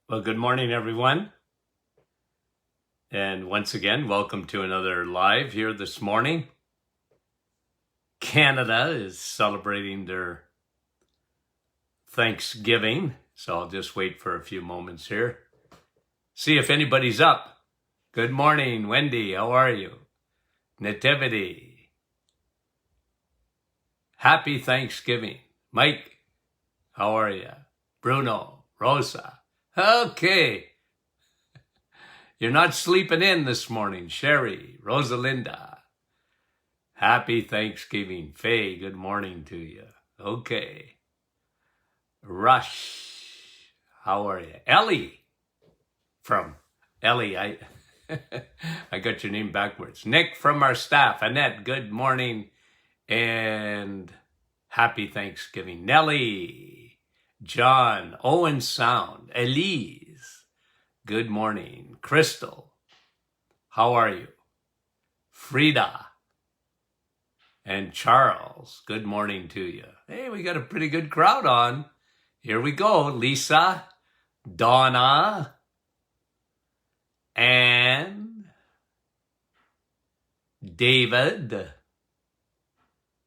Well, good morning, everyone. And once again, welcome to another live here this morning. Canada is celebrating their Thanksgiving, so I'll just wait for a few moments here. See if anybody's up. Good morning, Wendy. How are you? Nativity. Happy Thanksgiving. Mike, how are you? Bruno, Rosa. Okay. You're not sleeping in this morning. Sherry, Rosalinda. Happy Thanksgiving. Faye, good morning to you. Okay. Rush, how are you? Ellie from Ellie, I I got your name backwards. Nick from our staff. Annette, good morning and happy Thanksgiving. Nellie, John, Owen Sound, Elise, good morning. Crystal, how are you? Frida and Charles, good morning to you. Hey, we got a pretty good crowd on. Here we go. Lisa, Donna, Anne, David,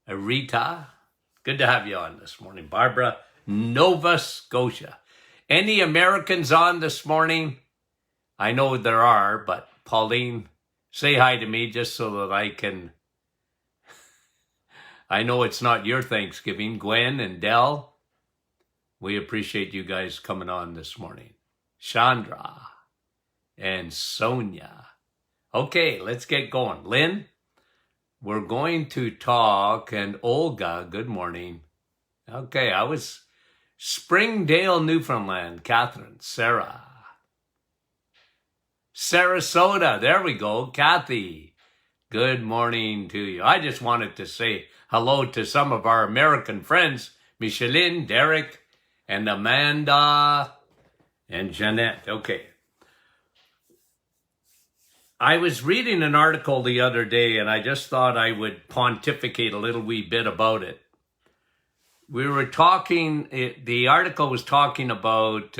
Rita. Good to have you on this morning. Barbara, Nova Scotia. Any Americans on this morning? I know there are, but Pauline, say hi to me just so that I know it's not your Thanksgiving. Gwen and Dell, we appreciate you guys coming on this morning. Chandra and Sonia. Okay, let's get going. Lynn, we're going to talk, and Olga, good morning. Okay, I was Springdale, Newfoundland. Catherine, Sarah. Sarasota, there we go. Kathy, good morning to you. I just wanted to say hello to some of our American friends, Micheline, Derek, and Amanda, and Jeanette. Okay. I was reading an article the other day, and I just thought I would pontificate a little wee bit about it. We were talking, the article was talking about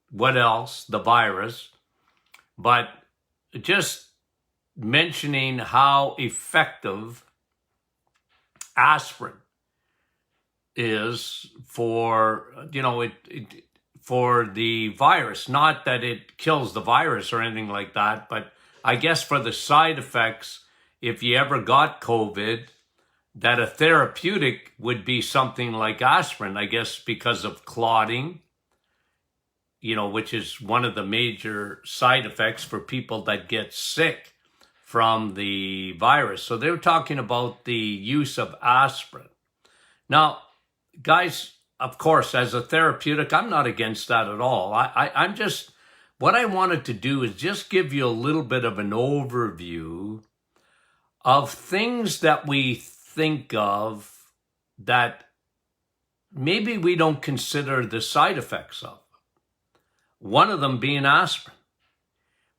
what else? The virus, but just mentioning how effective aspirin is for, for the virus. Not that it kills the virus or anything like that, but I guess for the side effects, if you ever got COVID, that a therapeutic would be something like aspirin, I guess, because of clotting, which is one of the major side effects for people that get sick from the virus. So they were talking about the use of aspirin. Now, guys, of course, as a therapeutic, I'm not against that at all. I'm just, what I wanted to do is just give you a little bit of an overview of things that we think of that maybe we don't consider the side effects of. One of them being aspirin.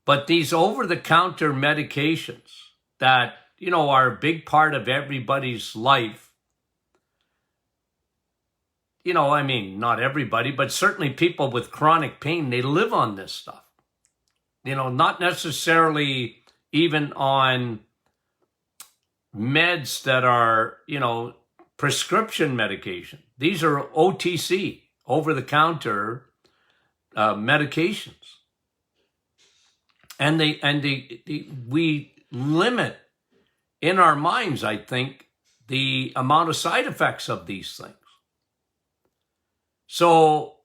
But these over-the-counter medications that, are a big part of everybody's life, not everybody, but certainly people with chronic pain, they live on this stuff. Not necessarily even on meds that are, prescription medication. These are OTC, over-the-counter medications. And we limit in our minds, I think, the amount of side effects of these things. So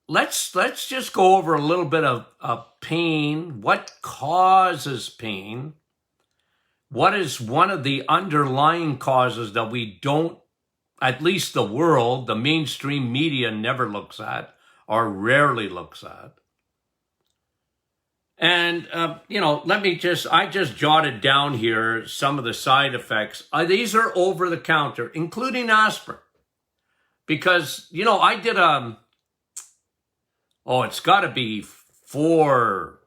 let's just go over a little bit of pain. What causes pain? What is one of the underlying causes that we don't, at least the world, the mainstream media never looks at or rarely looks at? And, I just jotted down here some of the side effects. These are over the counter, including aspirin. Because, I did it's got to be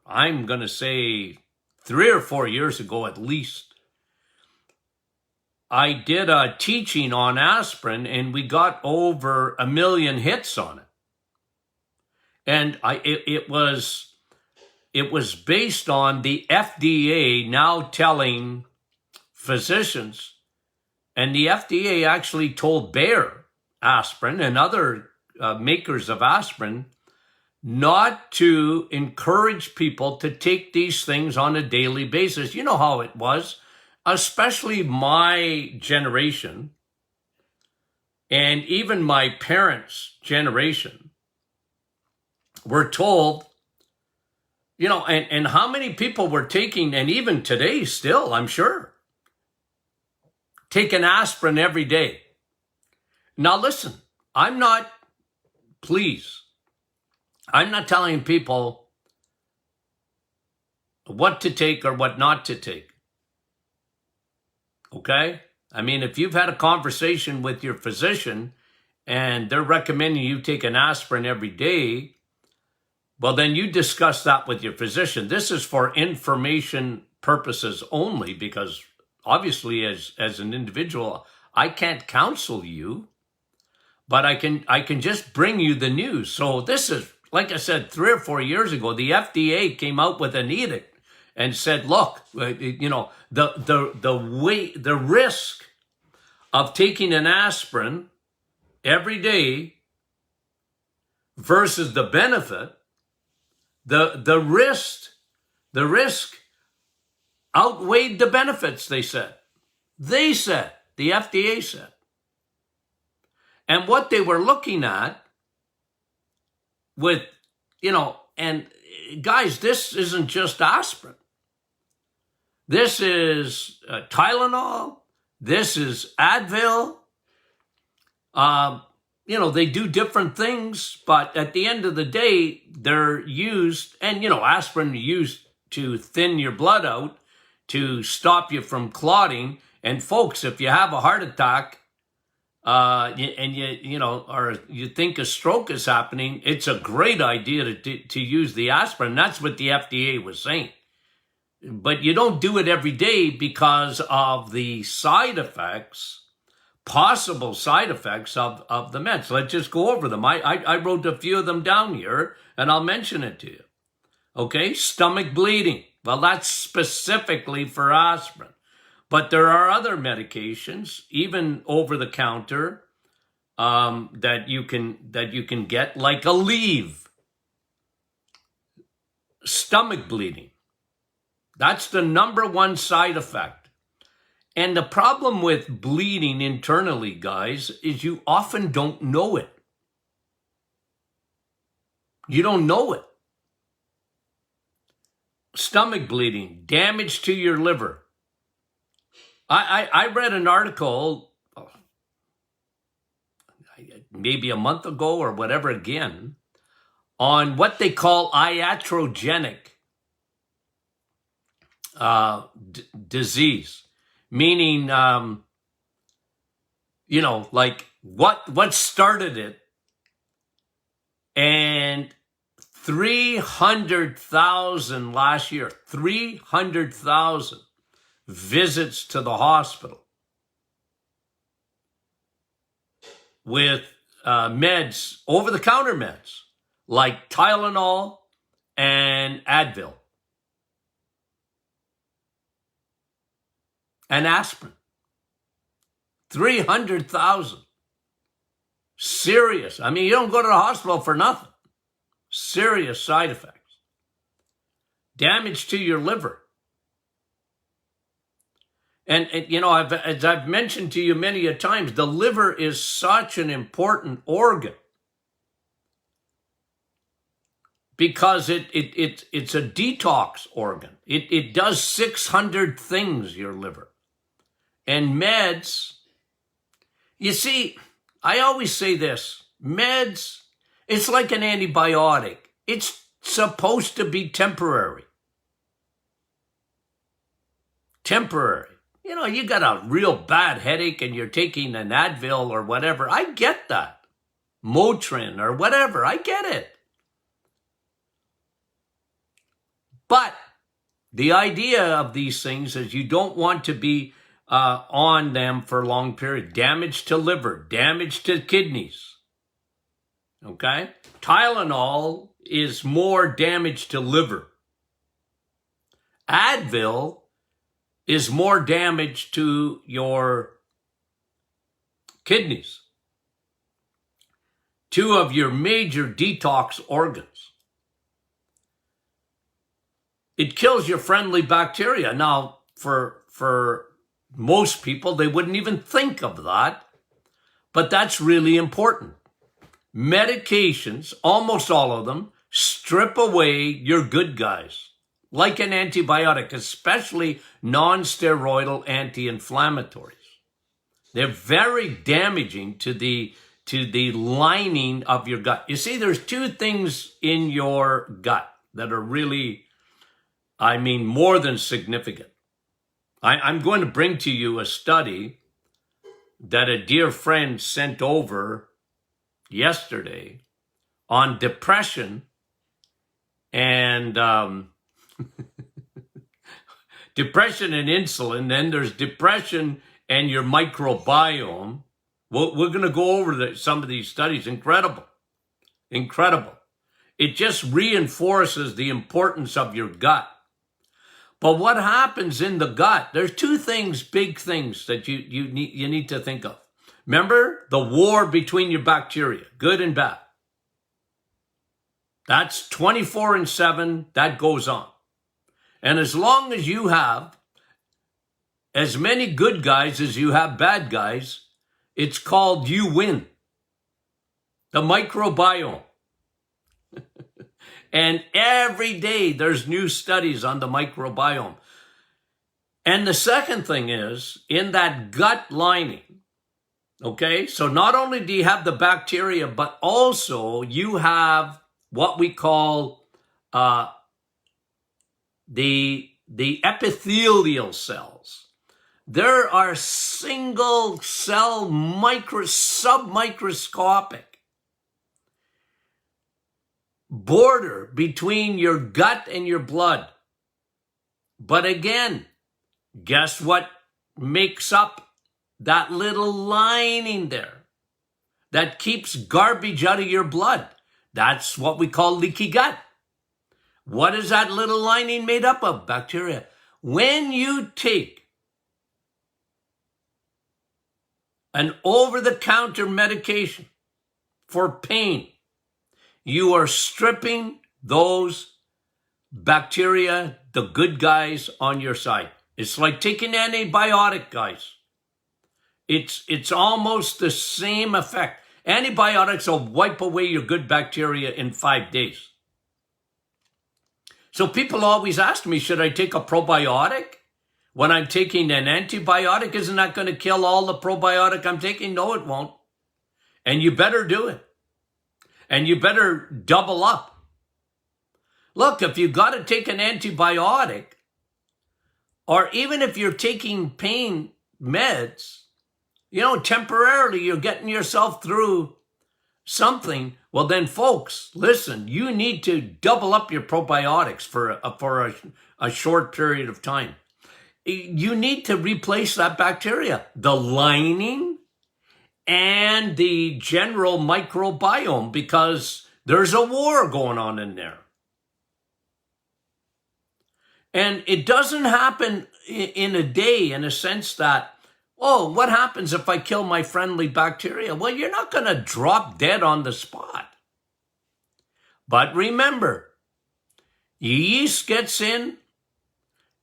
I'm going to say 3 or 4 years ago at least. I did a teaching on aspirin and we got over 1 million hits on it. And it was based on the FDA now telling physicians, and the FDA actually told Bayer aspirin and other makers of aspirin not to encourage people to take these things on a daily basis. You know how it was, especially my generation and even my parents' generation were told, you know, and how many people were taking, and even today still, I'm sure, taking aspirin every day. Now listen, I'm not telling people what to take or what not to take. Okay? I mean, if you've had a conversation with your physician and they're recommending you take an aspirin every day, well, then you discuss that with your physician. This is for information purposes only, because obviously as an individual, I can't counsel you, but I can just bring you the news. So this is, like I said, 3 or 4 years ago, the FDA came out with an edict and said, look, you know, the risk of taking an aspirin every day versus the benefit, the risk outweighed the benefits, they said. The FDA said. And what they were looking at with, you know, and guys, this isn't just aspirin. This is Tylenol. This is Advil. You know, they do different things, but at the end of the day, they're used, and, you know, aspirin used to thin your blood out, to stop you from clotting. And folks, if you have a heart attack, and you know, or you think a stroke is happening, it's a great idea to use the aspirin. That's what the FDA was saying. But you don't do it every day because of the side effects, possible side effects of the meds. Let's just go over them. I wrote a few of them down here, and I'll mention it to you. Okay, stomach bleeding. Well, that's specifically for aspirin. But there are other medications, even over the counter, that you can get, like Aleve. Stomach bleeding. That's the #1 side effect. And the problem with bleeding internally, guys, is you often don't know it. You don't know it. Stomach bleeding, damage to your liver. I read an article maybe a month ago or whatever again on what they call iatrogenic disease, meaning, you know, like what started it, and 300,000 last year, 300,000 visits to the hospital with meds, over-the-counter meds, like Tylenol and Advil and aspirin. 300,000. Serious. I mean, you don't go to the hospital for nothing. Serious side effects. Damage to your liver. And you know, as I've mentioned to you many a times, the liver is such an important organ because it's a detox organ. It does 600 things, your liver. And meds, you see, I always say this, meds, it's like an antibiotic. It's supposed to be temporary. Temporary. You know, you got a real bad headache and you're taking an Advil or whatever. I get that. Motrin or whatever. I get it. But the idea of these things is you don't want to be on them for a long period. Damage to liver, damage to kidneys. Okay? Tylenol is more damage to liver. Advil is more damage to your kidneys, two of your major detox organs. It kills your friendly bacteria. Now, for most people, they wouldn't even think of that, but that's really important. Medications, almost all of them, strip away your good guys, like an antibiotic, especially non-steroidal anti-inflammatories. They're very damaging to the lining of your gut. You see, there's two things in your gut that are really, more than significant. I'm going to bring to you a study that a dear friend sent over yesterday on depression and depression and insulin. Then there's depression and your microbiome. We're going to go over some of these studies. Incredible. It just reinforces the importance of your gut. But what happens in the gut, there's two things, big things that you need to think of. Remember the war between your bacteria, good and bad. That's 24/7, that goes on. And as long as you have as many good guys as you have bad guys, it's called you win. The microbiome. And every day there's new studies on the microbiome. And the second thing is, in that gut lining, okay, so not only do you have the bacteria, but also you have what we call the epithelial cells. There are single cell submicroscopic border between your gut and your blood. But again, guess what makes up that little lining there that keeps garbage out of your blood? That's what we call leaky gut. What is that little lining made up of? Bacteria. When you take an over-the-counter medication for pain, you are stripping those bacteria, the good guys, on your side. It's like taking an antibiotic, guys. It's almost the same effect. Antibiotics will wipe away your good bacteria in 5 days. So people always ask me, should I take a probiotic when I'm taking an antibiotic? Isn't that going to kill all the probiotic I'm taking? No, it won't. And you better do it. And you better double up. Look, if you got to take an antibiotic, or even if you're taking pain meds, temporarily you're getting yourself through something. Well, then, folks, listen, you need to double up your probiotics for a short period of time. You need to replace that bacteria, the lining, and the general microbiome, because there's a war going on in there. And it doesn't happen in a day, in a sense that, oh, what happens if I kill my friendly bacteria? Well, you're not going to drop dead on the spot. But remember, yeast gets in,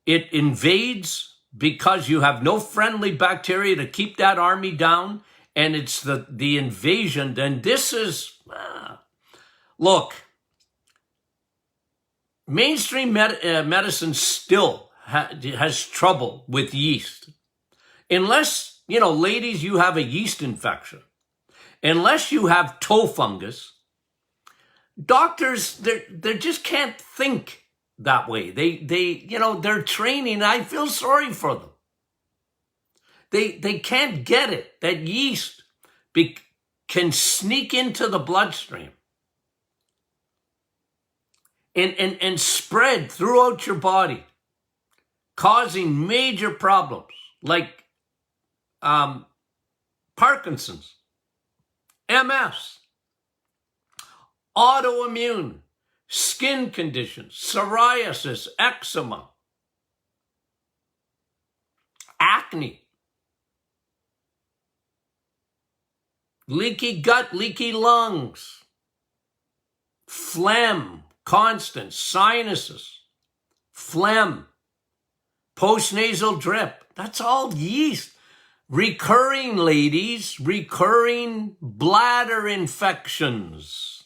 it invades because you have no friendly bacteria to keep that army down. And it's the invasion. And this is, look, mainstream medicine still has trouble with yeast. Unless, ladies, you have a yeast infection. Unless you have toe fungus, doctors, they just can't think that way. They're training. I feel sorry for them. They can't get it, that yeast can sneak into the bloodstream and spread throughout your body, causing major problems like Parkinson's, MS, autoimmune, skin conditions, psoriasis, eczema, acne, leaky gut, leaky lungs, phlegm, constant, sinuses, phlegm, postnasal drip. That's all yeast. Recurring, ladies, recurring bladder infections.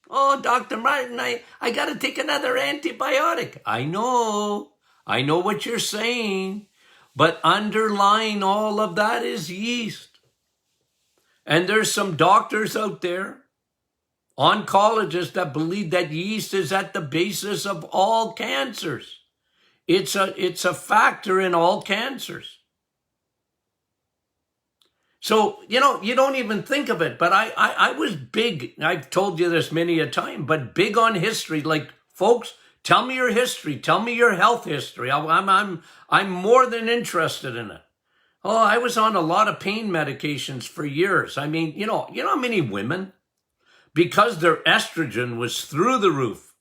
Oh, Dr. Martin, I got to take another antibiotic. I know what you're saying, but underlying all of that is yeast. And there's some doctors out there, oncologists, that believe that yeast is at the basis of all cancers. It's a factor in all cancers. So, you don't even think of it, but I was big, I've told you this many a time, but big on history. Like, folks, tell me your history. Tell me your health history. I'm more than interested in it. Oh, I was on a lot of pain medications for years. I mean, you know how many women, because their estrogen was through the roof,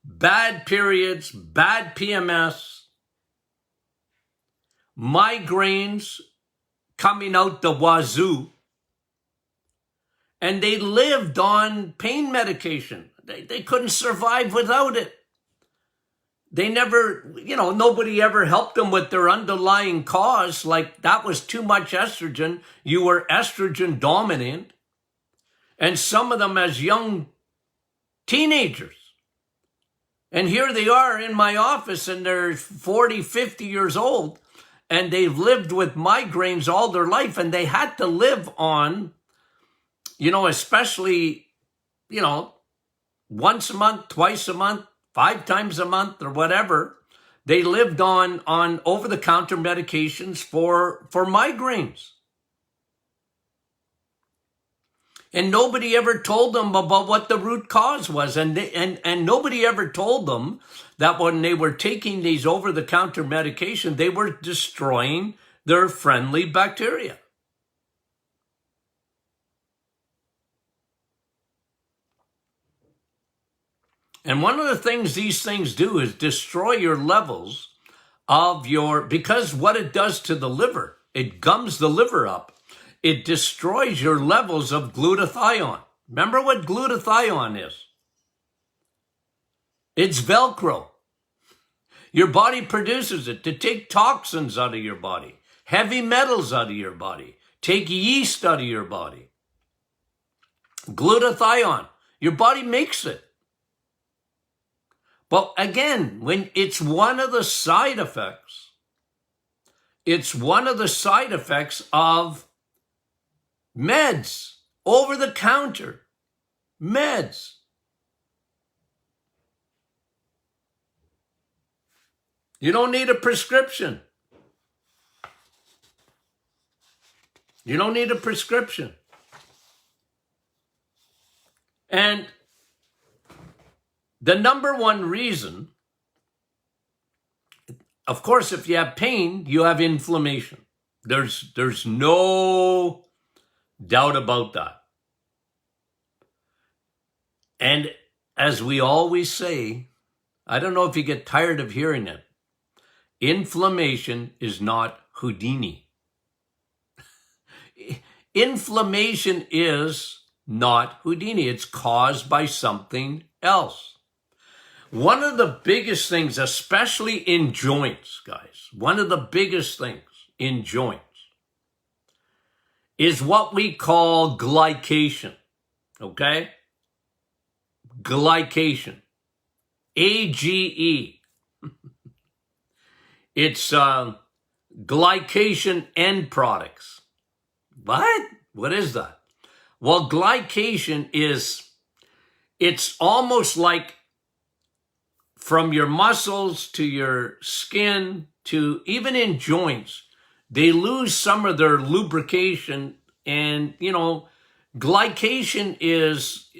bad periods, bad PMS, migraines coming out the wazoo, and they lived on pain medication. They couldn't survive without it. They never, nobody ever helped them with their underlying cause. Like, that was too much estrogen. You were estrogen dominant. And some of them as young teenagers. And here they are in my office, and they're 40, 50 years old, and they've lived with migraines all their life, and they had to live on, especially, once a month, twice a month, 5 times a month, or whatever. They lived on over-the-counter medications for migraines. And nobody ever told them about what the root cause was. And nobody ever told them that when they were taking these over-the-counter medication, they were destroying their friendly bacteria. And one of the things these things do is destroy your levels of because what it does to the liver, it gums the liver up. It destroys your levels of glutathione. Remember what glutathione is? It's Velcro. Your body produces it to take toxins out of your body, heavy metals out of your body, take yeast out of your body. Glutathione, your body makes it. But again, when it's one of the side effects, of meds, over-the-counter meds. You don't need a prescription. You don't need a prescription. And the number one reason, of course, if you have pain, you have inflammation. There's no doubt about that. And as we always say, I don't know if you get tired of hearing it, inflammation is not Houdini. Inflammation is not Houdini. It's caused by something else. One of the biggest things, especially in joints, guys, one of the biggest things in joints is what we call glycation, okay? Glycation, AGE. It's glycation end products. What? What is that? Well, glycation it's almost like from your muscles to your skin to even in joints, they lose some of their lubrication. And, glycation is,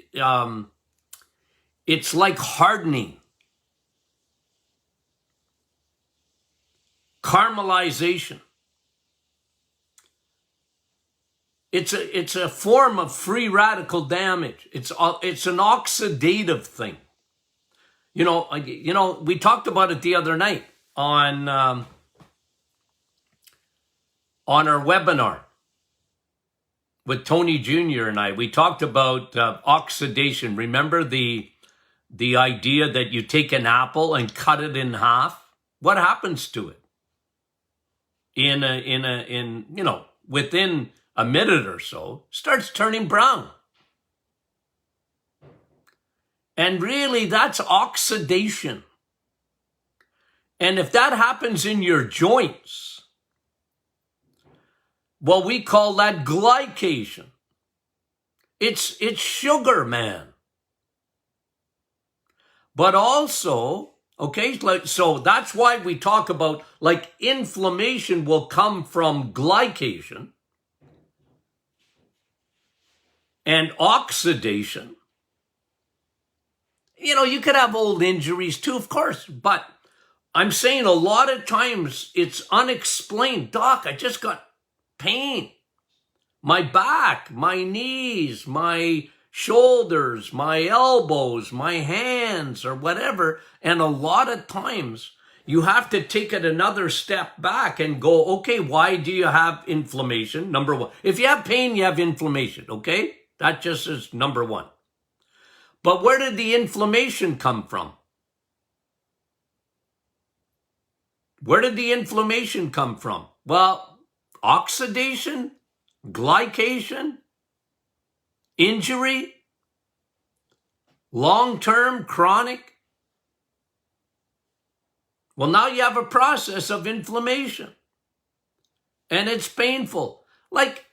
it's like hardening, caramelization. It's a form of free radical damage. It's an oxidative thing. We talked about it the other night on our webinar with Tony Jr. and I. We talked about oxidation. Remember the idea that you take an apple and cut it in half? What happens to it? Within a minute or so, starts turning brown. And really, that's oxidation. And if that happens in your joints, well, we call that glycation. It's sugar, man. But also, okay, so that's why we talk about, like, inflammation will come from glycation and oxidation. You could have old injuries too, of course, but I'm saying a lot of times it's unexplained. Doc, I just got pain. My back, my knees, my shoulders, my elbows, my hands, or whatever. And a lot of times you have to take it another step back and go, okay, why do you have inflammation? Number one. If you have pain, you have inflammation, okay? That just is number one. But where did the inflammation come from? Where did the inflammation come from? Well, oxidation, glycation, injury, long-term, chronic. Well, now you have a process of inflammation. And it's painful. Like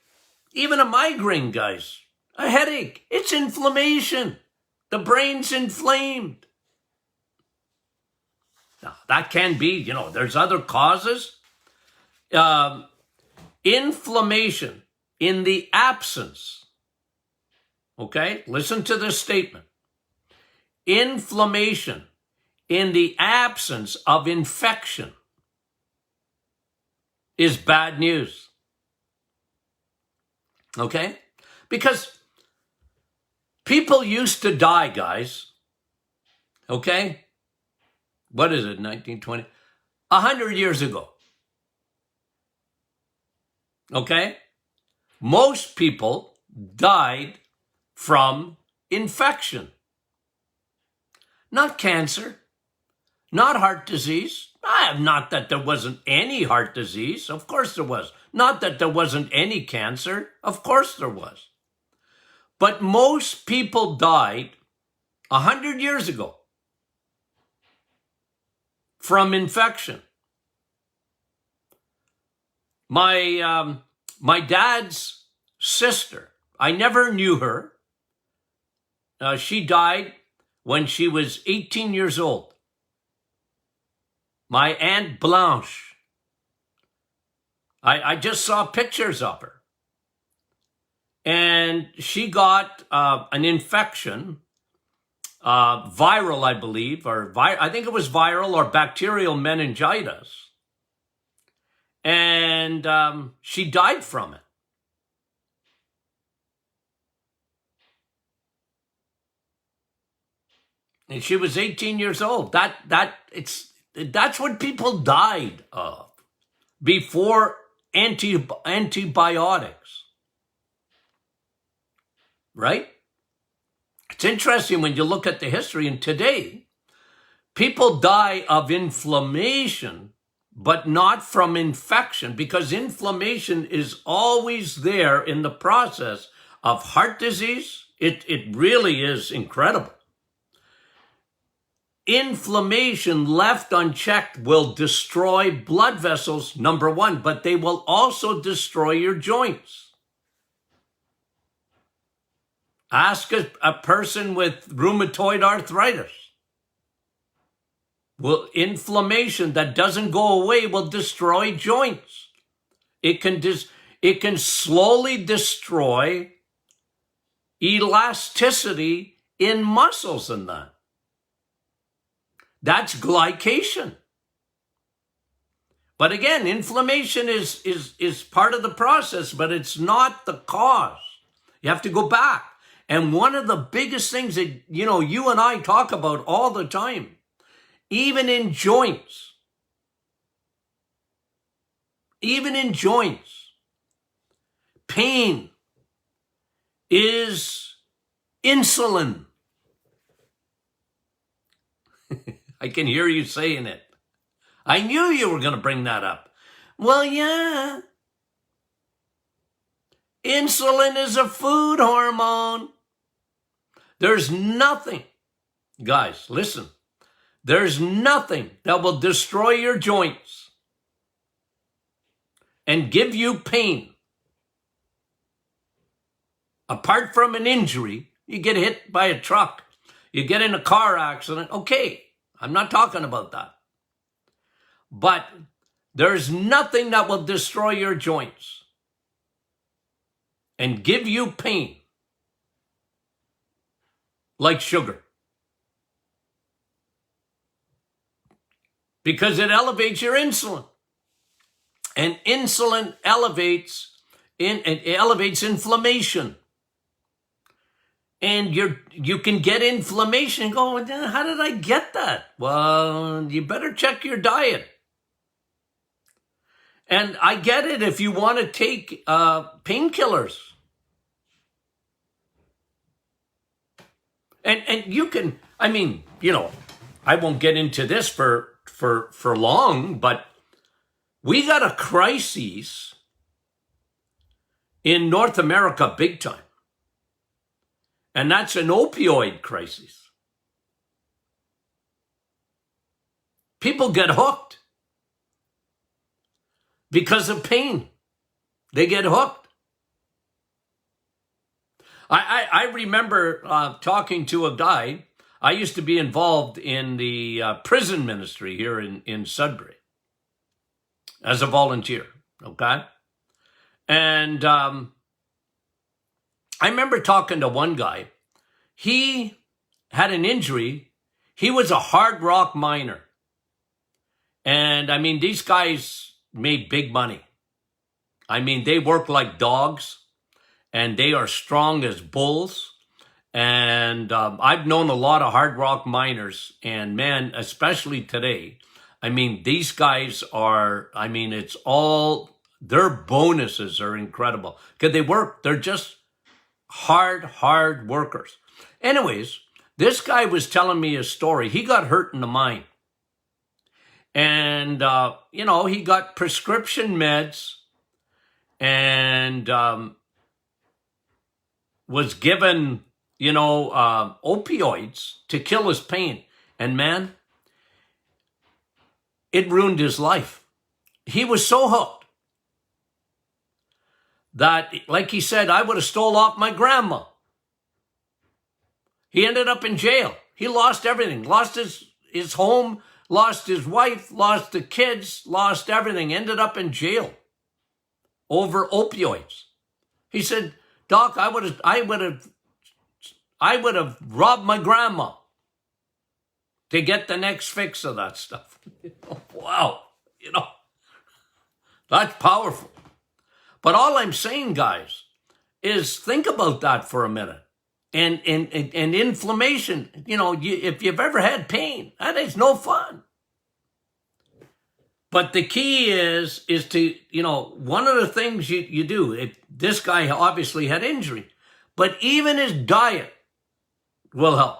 even a migraine, guys, a headache, it's inflammation. The brain's inflamed. Now, that can be, there's other causes. Inflammation in the absence. Okay, listen to this statement. Inflammation in the absence of infection is bad news. Okay? Because people used to die, guys. Okay? What is it, 1920? 100 years ago. Okay? Most people died from infection. Not cancer. Not heart disease. Not that there wasn't any heart disease. Of course there was. Not that there wasn't any cancer. Of course there was. But most people died 100 years ago from infection. My dad's sister, I never knew her. She died when she was 18 years old. My Aunt Blanche. I just saw pictures of her. And she got an infection, viral, I believe, I think it was viral or bacterial meningitis. And she died from it. And she was 18 years old. That's what people died of before antibiotics. Right? It's interesting when you look at the history, and today, people die of inflammation, but not from infection, because inflammation is always there in the process of heart disease. It really is incredible. Inflammation left unchecked will destroy blood vessels, number one, but they will also destroy your joints. Ask a person with rheumatoid arthritis. Well, inflammation that doesn't go away will destroy joints. It can slowly destroy elasticity in muscles and that. That's glycation. But again, inflammation is part of the process, but it's not the cause. You have to go back. And one of the biggest things that, you and I talk about all the time, even in joints, pain is insulin. I can hear you saying it. I knew you were going to bring that up. Well, yeah. Insulin is a food hormone. There's nothing, guys, listen, there's nothing that will destroy your joints and give you pain. Apart from an injury, you get hit by a truck, you get in a car accident, okay, I'm not talking about that. But there's nothing that will destroy your joints and give you pain like sugar. Because it elevates your insulin. And insulin elevates inflammation. And you can get inflammation and go, how did I get that? Well, you better check your diet. And I get it if you want to take painkillers. And you can, I won't get into this for long, but we got a crisis in North America big time. And that's an opioid crisis. People get hooked because of pain. They get hooked. I remember talking to a guy. I used to be involved in the prison ministry here in Sudbury as a volunteer, okay? And I remember talking to one guy. He had an injury. He was a hard rock miner. And these guys made big money. They work like dogs and they are strong as bulls. And I've known a lot of hard rock miners, and man, especially today, these guys are, it's all, their bonuses are incredible because they're just hard workers. Anyways, this guy was telling me a story. He got hurt in the mine. And, he got prescription meds and was given, opioids to kill his pain. And man, it ruined his life. He was so hooked that, like he said, I would have stole off my grandma. He ended up in jail. He lost everything, lost his home, lost his wife, lost the kids, lost everything, ended up in jail over opioids. He said, Doc, I would have robbed my grandma to get the next fix of that stuff. Wow, that's powerful. But all I'm saying, guys, is think about that for a minute. And inflammation, if you've ever had pain, that is no fun. But the key is to, one of the things you do, this guy obviously had injury, but even his diet will help.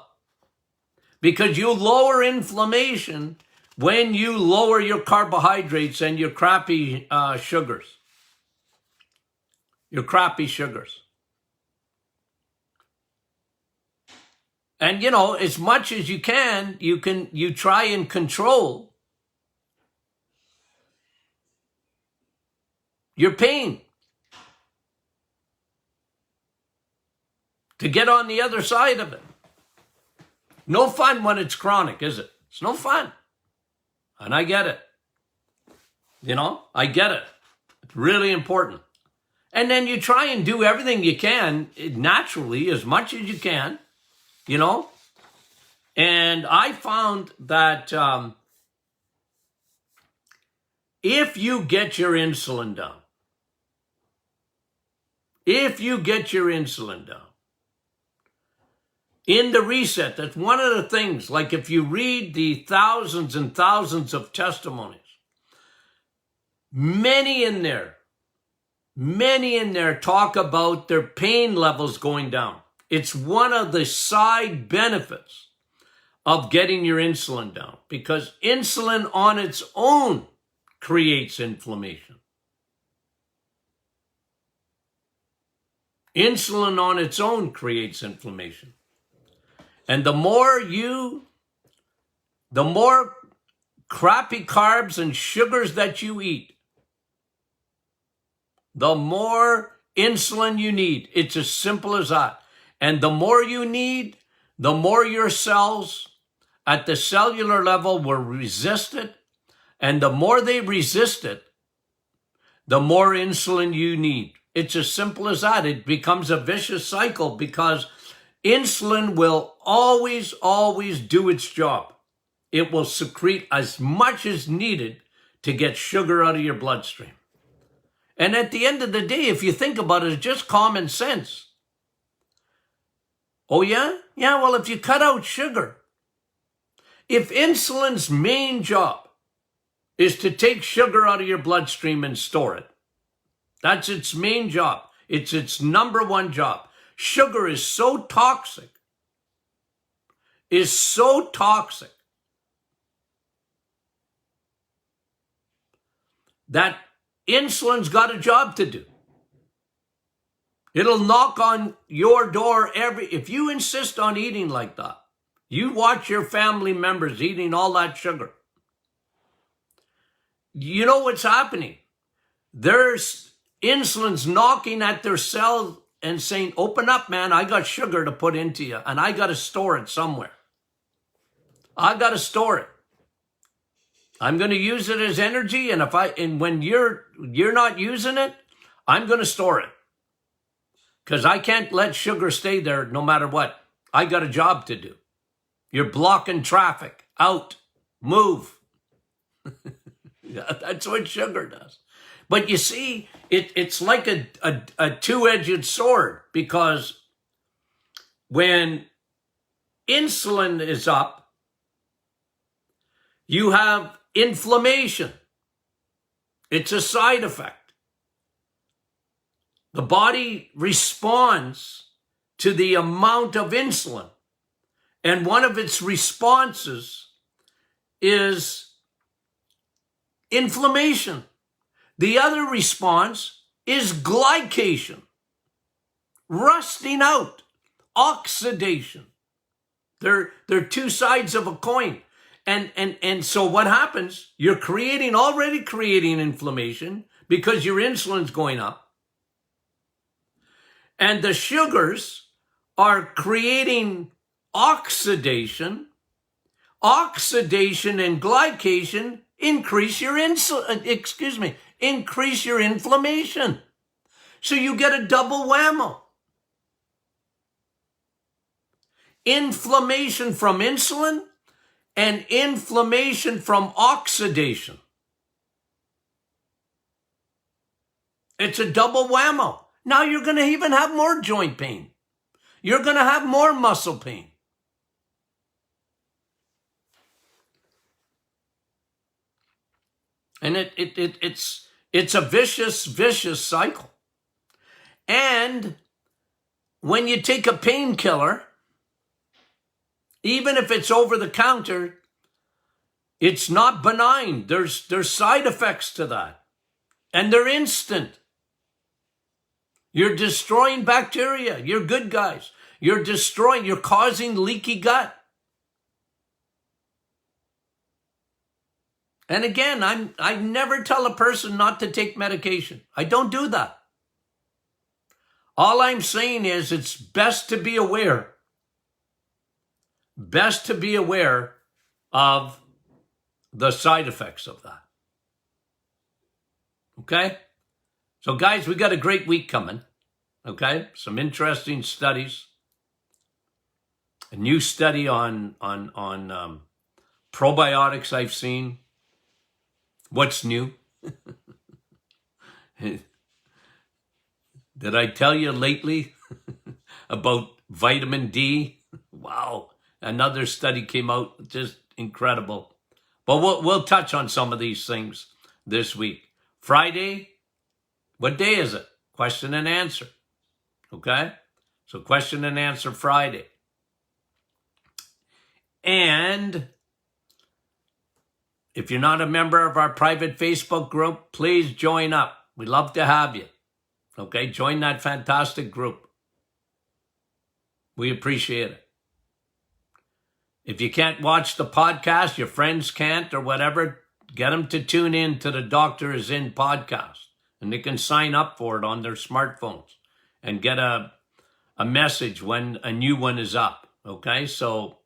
Because you lower inflammation when you lower your carbohydrates and your crappy sugars. Your crappy sugars. And, as much as you try and control your pain to get on the other side of it. No fun when it's chronic, is it? It's no fun. And I get it. I get it. It's really important. And then you try and do everything you can naturally, as much as you can, And I found that if you get your insulin down, In the reset, that's one of the things, like if you read the thousands and thousands of testimonies, many in there talk about their pain levels going down. It's one of the side benefits of getting your insulin down, because insulin on its own creates inflammation. Insulin on its own creates inflammation. And the more crappy carbs and sugars that you eat, the more insulin you need. It's as simple as that. And the more you need, the more your cells at the cellular level will resist it. And the more they resist it, the more insulin you need. It's as simple as that. It becomes a vicious cycle because insulin will always, always do its job. It will secrete as much as needed to get sugar out of your bloodstream. And at the end of the day, if you think about it, it's just common sense. Oh yeah? Yeah, well, if you cut out sugar, if insulin's main job is to take sugar out of your bloodstream and store it, that's its main job. It's its number one job. Sugar is so toxic, that insulin's got a job to do. It'll knock on your door if you insist on eating like that. You watch your family members eating all that sugar. You know what's happening? There's insulin's knocking at their cells and saying, open up, man, I got sugar to put into you, and I got to store it somewhere. I got to store it. I'm going to use it as energy, and when you're not using it, I'm going to store it. Because I can't let sugar stay there no matter what. I got a job to do. You're blocking traffic. Out. Move. Yeah, that's what sugar does. But you see, it's like a two-edged sword, because when insulin is up, you have inflammation. It's a side effect. The body responds to the amount of insulin, and one of its responses is inflammation. The other response is glycation, rusting out, oxidation. They're two sides of a coin. And so what happens? You're already creating inflammation because your insulin's going up. And the sugars are creating oxidation. Oxidation and glycation increase your increase your inflammation. So you get a double whammo. Inflammation from insulin and inflammation from oxidation. It's a double whammo. Now you're going to even have more joint pain. You're going to have more muscle pain. And it's a vicious cycle. And when you take a painkiller, even if it's over the counter, it's not benign. There's side effects to that. And they're instant. You're destroying bacteria. You're good guys. You're causing leaky gut. And again, I never tell a person not to take medication. I don't do that. All I'm saying is it's best to be aware. Best to be aware of the side effects of that. Okay? So guys, we got a great week coming. Okay? Some interesting studies. A new study on probiotics I've seen. What's new? Did I tell you lately about vitamin D? Wow. Another study came out, just incredible. But we'll touch on some of these things this week. Friday, what day is it? Question and answer. Okay? So question and answer Friday. And if you're not a member of our private Facebook group, please join up. We'd love to have you. Okay? Join that fantastic group. We appreciate it. If you can't watch the podcast, your friends can't or whatever, get them to tune in to the Doctor Is In podcast. And they can sign up for it on their smartphones and get a message when a new one is up. Okay? So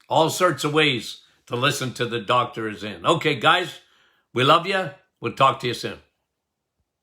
all sorts of ways to listen to the Doctor Is In. Okay, guys, we love you. We'll talk to you soon.